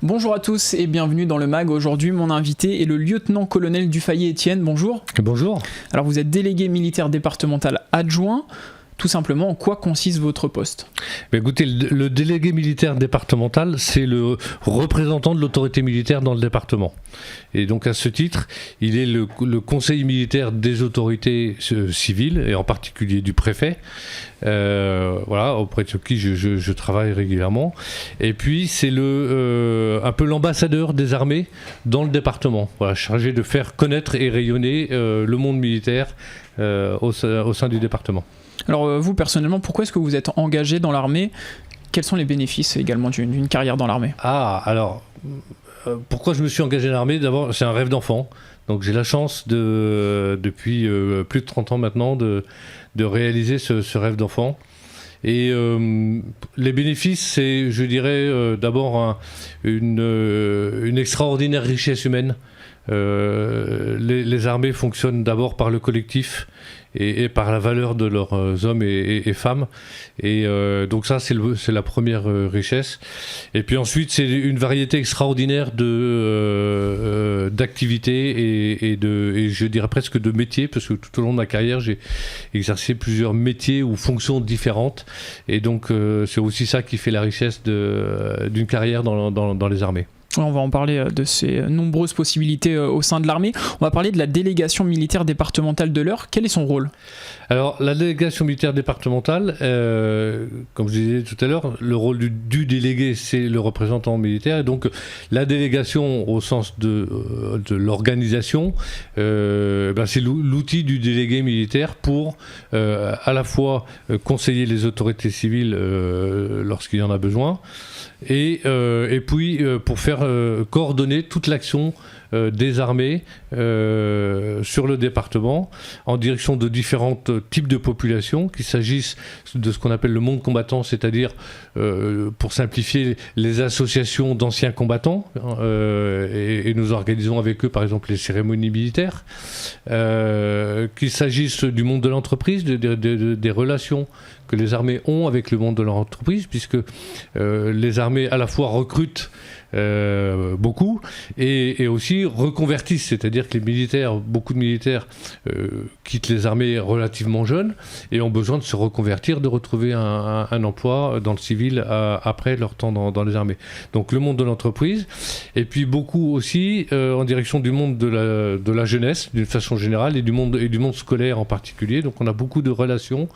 Bonjour à tous et bienvenue dans le MAG. Aujourd'hui, mon invité est le lieutenant-colonel Dufayet Étienne. Bonjour. Bonjour. Alors, vous êtes délégué militaire départemental adjoint. Tout simplement, en quoi consiste votre poste ? Écoutez, le délégué militaire départemental, c'est le représentant de l'autorité militaire dans le département. Et donc à ce titre, il est le conseil militaire des autorités civiles, et en particulier du préfet, auprès de qui je travaille régulièrement. Et puis c'est un peu l'ambassadeur des armées dans le département, chargé de faire connaître et rayonner le monde militaire au sein du département. Alors vous, personnellement, pourquoi est-ce que vous êtes engagé dans l'armée ? Quels sont les bénéfices également d'une carrière dans l'armée ? Pourquoi je me suis engagé dans l'armée ? D'abord, c'est un rêve d'enfant. Donc j'ai la chance, depuis plus de 30 ans maintenant, de réaliser ce rêve d'enfant. Et les bénéfices, c'est, je dirais, d'abord une extraordinaire richesse humaine. Les armées fonctionnent d'abord par le collectif et par la valeur de leurs hommes et femmes, et donc ça c'est la première richesse. Et puis ensuite c'est une variété extraordinaire d'activités et je dirais presque de métiers, parce que tout au long de ma carrière j'ai exercé plusieurs métiers ou fonctions différentes, et donc c'est aussi ça qui fait la richesse d'une carrière dans les armées. On va en parler de ces nombreuses possibilités au sein de l'armée. On va parler de la délégation militaire départementale de l'Eure. Quel est son rôle ? Alors, la délégation militaire départementale, comme je disais tout à l'heure, le rôle du délégué, c'est le représentant militaire. Et donc, la délégation, au sens de l'organisation, c'est l'outil du délégué militaire pour à la fois conseiller les autorités civiles lorsqu'il y en a besoin, et puis pour faire coordonner toute l'action des armées sur le département en direction de différents types de populations, qu'il s'agisse de ce qu'on appelle le monde combattant, c'est-à-dire, pour simplifier, les associations d'anciens combattants, et nous organisons avec eux par exemple les cérémonies militaires, qu'il s'agisse du monde de l'entreprise, des relations que les armées ont avec le monde de l'entreprise, puisque les armées à la fois recrutent beaucoup et aussi reconvertissent, c'est-à-dire que beaucoup de militaires quittent les armées relativement jeunes et ont besoin de se reconvertir, de retrouver un emploi dans le civil après leur temps dans les armées. Donc le monde de l'entreprise, et puis beaucoup aussi en direction du monde de la jeunesse d'une façon générale, et du monde scolaire en particulier. Donc on a beaucoup de relations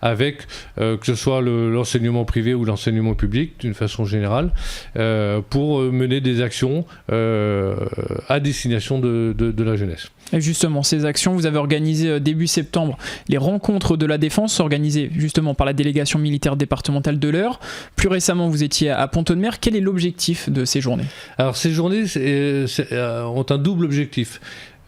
avec que ce soit l'enseignement privé ou l'enseignement public d'une façon générale, pour mener des actions à destination de la jeunesse. Et justement, ces actions, vous avez organisé début septembre les rencontres de la défense, organisées justement par la délégation militaire départementale de l'Eure. Plus récemment, vous étiez à Pont-Audemer. Quel est l'objectif de ces journées ? Alors ces journées ont un double objectif.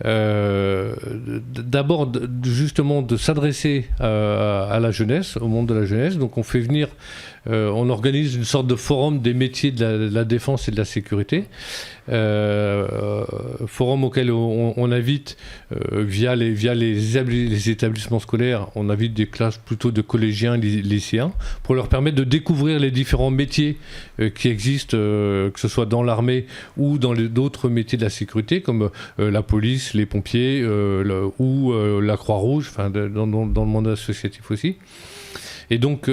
D'abord justement de s'adresser à la jeunesse, au monde de la jeunesse. Donc on fait venir, on organise une sorte de forum des métiers de la défense et de la sécurité, forum auquel on invite via les établissements scolaires, on invite des classes plutôt de collégiens, lycéens, pour leur permettre de découvrir les différents métiers qui existent, que ce soit dans l'armée ou dans d'autres métiers de la sécurité, comme la police, les pompiers ou la Croix-Rouge, dans le monde associatif aussi. Et donc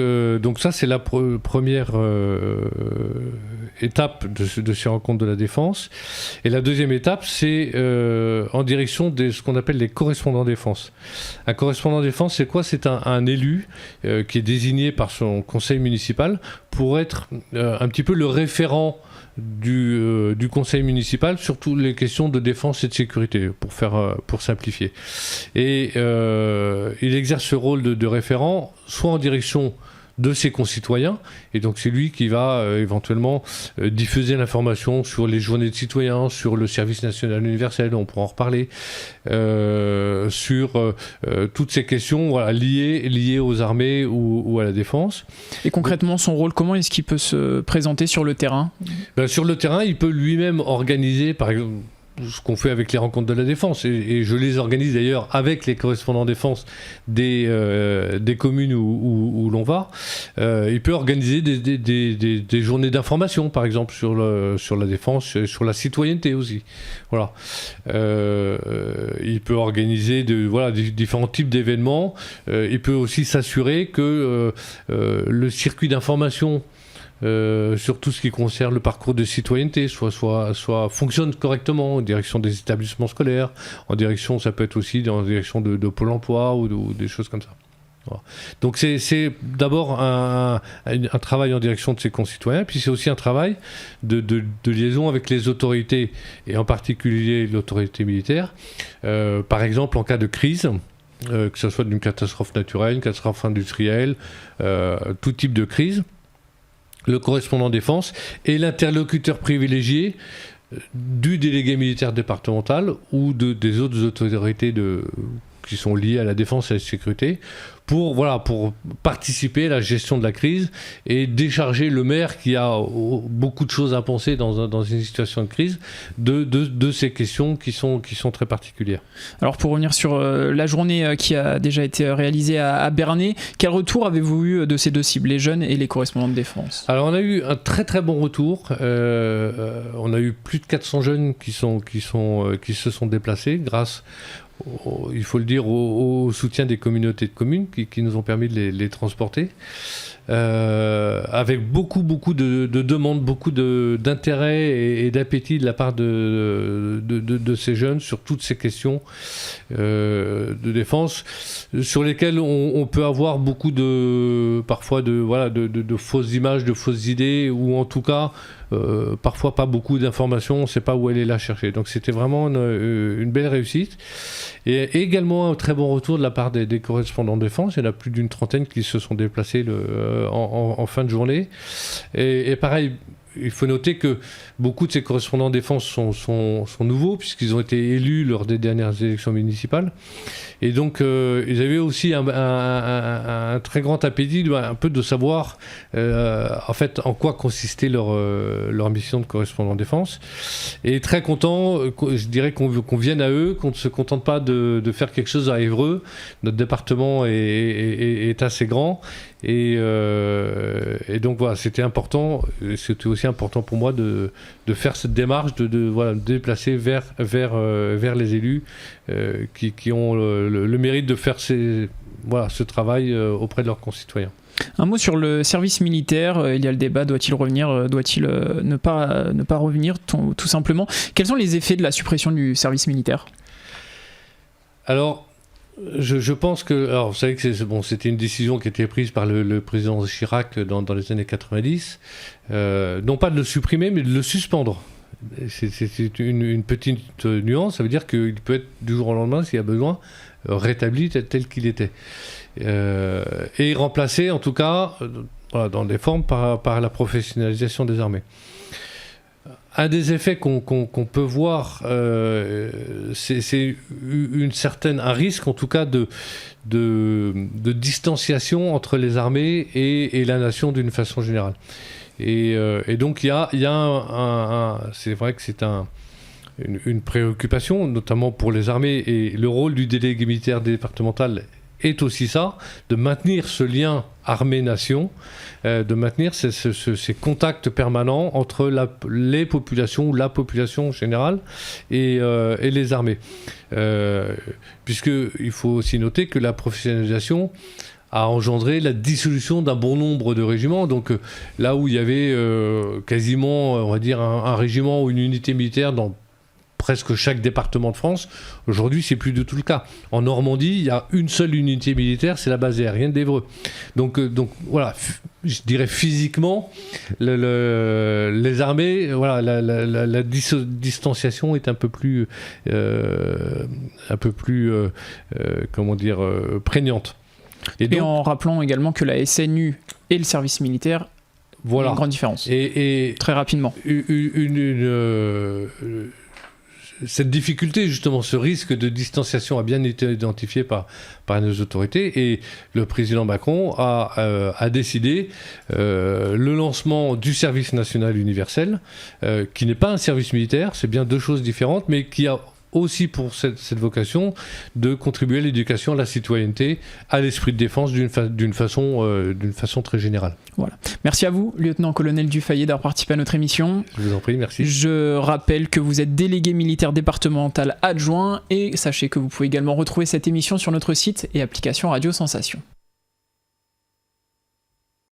ça, c'est la première étape de ces rencontres de la défense. Et la deuxième étape, c'est en direction de ce qu'on appelle les correspondants défense. Un correspondant défense, c'est quoi ? C'est un élu qui est désigné par son conseil municipal pour être un petit peu le référent du conseil municipal sur toutes les questions de défense et de sécurité, pour simplifier. Et il exerce ce rôle de référent, soit en direction de ses concitoyens, et donc c'est lui qui va éventuellement diffuser l'information sur les journées de citoyens, sur le service national universel, on pourra en reparler, sur toutes ces questions liées aux armées ou à la défense. Et concrètement, son rôle, comment est-ce qu'il peut se présenter sur le terrain ? Sur le terrain, il peut lui-même organiser, par exemple, ce qu'on fait avec les rencontres de la défense, et je les organise d'ailleurs avec les correspondants défense des communes où l'on va. Il peut organiser des journées d'information, par exemple, sur la défense, sur la citoyenneté aussi. Voilà. Il peut organiser différents types d'événements. Il peut aussi s'assurer que le circuit d'information sur tout ce qui concerne le parcours de citoyenneté soit fonctionne correctement en direction des établissements scolaires, ça peut être aussi en direction de Pôle emploi ou des choses comme ça. Voilà. Donc c'est d'abord un travail en direction de ses concitoyens, puis c'est aussi un travail de liaison avec les autorités, et en particulier l'autorité militaire, par exemple en cas de crise, que ce soit d'une catastrophe naturelle, une catastrophe industrielle, tout type de crise. Le correspondant défense est l'interlocuteur privilégié du délégué militaire départemental ou des autres autorités qui sont liées à la défense et à la sécurité pour participer à la gestion de la crise et décharger le maire qui a beaucoup de choses à penser dans une situation de crise de ces questions qui sont très particulières. Alors pour revenir sur la journée qui a déjà été réalisée à Bernay, quel retour avez-vous eu de ces deux cibles, les jeunes et les correspondants de défense ? Alors on a eu un très très bon retour. On a eu plus de 400 jeunes qui se sont déplacés grâce, il faut le dire, au soutien des communautés de communes qui nous ont permis de les transporter, avec beaucoup de demandes, beaucoup d'intérêt et d'appétit de la part de ces jeunes sur toutes ces questions de défense, sur lesquelles on peut avoir beaucoup parfois de fausses images, de fausses idées, ou en tout cas parfois pas beaucoup d'informations, on ne sait pas où aller la chercher. Donc c'était vraiment une belle réussite. Et également un très bon retour de la part des correspondants de défense. Il y en a plus d'une trentaine qui se sont déplacés en fin de journée. Et pareil, il faut noter que beaucoup de ces correspondants de défense sont nouveaux, puisqu'ils ont été élus lors des dernières élections municipales. Et donc, ils avaient aussi un très grand appétit un peu de savoir en fait en quoi consistait leur mission de correspondant de défense. Et très content, je dirais qu'on vienne à eux, qu'on ne se contente pas de faire quelque chose à Évreux. Notre département est assez grand. Et donc voilà, c'était important. C'était aussi important pour moi de faire cette démarche, de déplacer vers les élus qui ont le mérite de faire ce travail auprès de leurs concitoyens. Un mot sur le service militaire. Il y a le débat, doit-il revenir, doit-il ne pas revenir, tout simplement. Quels sont les effets de la suppression du service militaire ? Alors, je pense que... Alors, vous savez que c'était une décision qui a été prise par le président Chirac dans les années 90. Non pas de le supprimer, mais de le suspendre. C'est une petite nuance. Ça veut dire qu'il peut être du jour au lendemain, s'il y a besoin, rétabli tel qu'il était. Et remplacé, en tout cas, dans des formes, par la professionnalisation des armées. Un des effets qu'on peut voir, c'est un risque, en tout cas, de distanciation entre les armées et la nation d'une façon générale. Et donc, il y a c'est vrai que c'est une préoccupation, notamment pour les armées, et le rôle du délégué militaire départemental est aussi ça, de maintenir ce lien armée-nation, de maintenir ces contacts permanents entre les populations, ou la population générale, et les armées. Puisqu'il faut aussi noter que la professionnalisation a engendré la dissolution d'un bon nombre de régiments. Donc là où il y avait quasiment, on va dire, un régiment ou une unité militaire dans presque chaque département de France, aujourd'hui c'est plus du tout le cas. En Normandie, il y a une seule unité militaire, c'est la base aérienne d'Évreux. Donc voilà, je dirais physiquement, les armées, voilà, la distanciation est un peu plus prégnante. Et donc, en rappelant également que la SNU et le service militaire, voilà, il y a une grande différence. Et très rapidement. cette difficulté, justement, ce risque de distanciation a bien été identifié par nos autorités, et le président Macron a décidé le lancement du service national universel, qui n'est pas un service militaire, c'est bien deux choses différentes, mais qui a aussi pour cette vocation de contribuer à l'éducation, à la citoyenneté, à l'esprit de défense d'une façon très générale. Voilà. Merci à vous, lieutenant-colonel Dufayet, d'avoir participé à notre émission. Je vous en prie, merci. Je rappelle que vous êtes délégué militaire départemental adjoint, et sachez que vous pouvez également retrouver cette émission sur notre site et application Radio Sensation.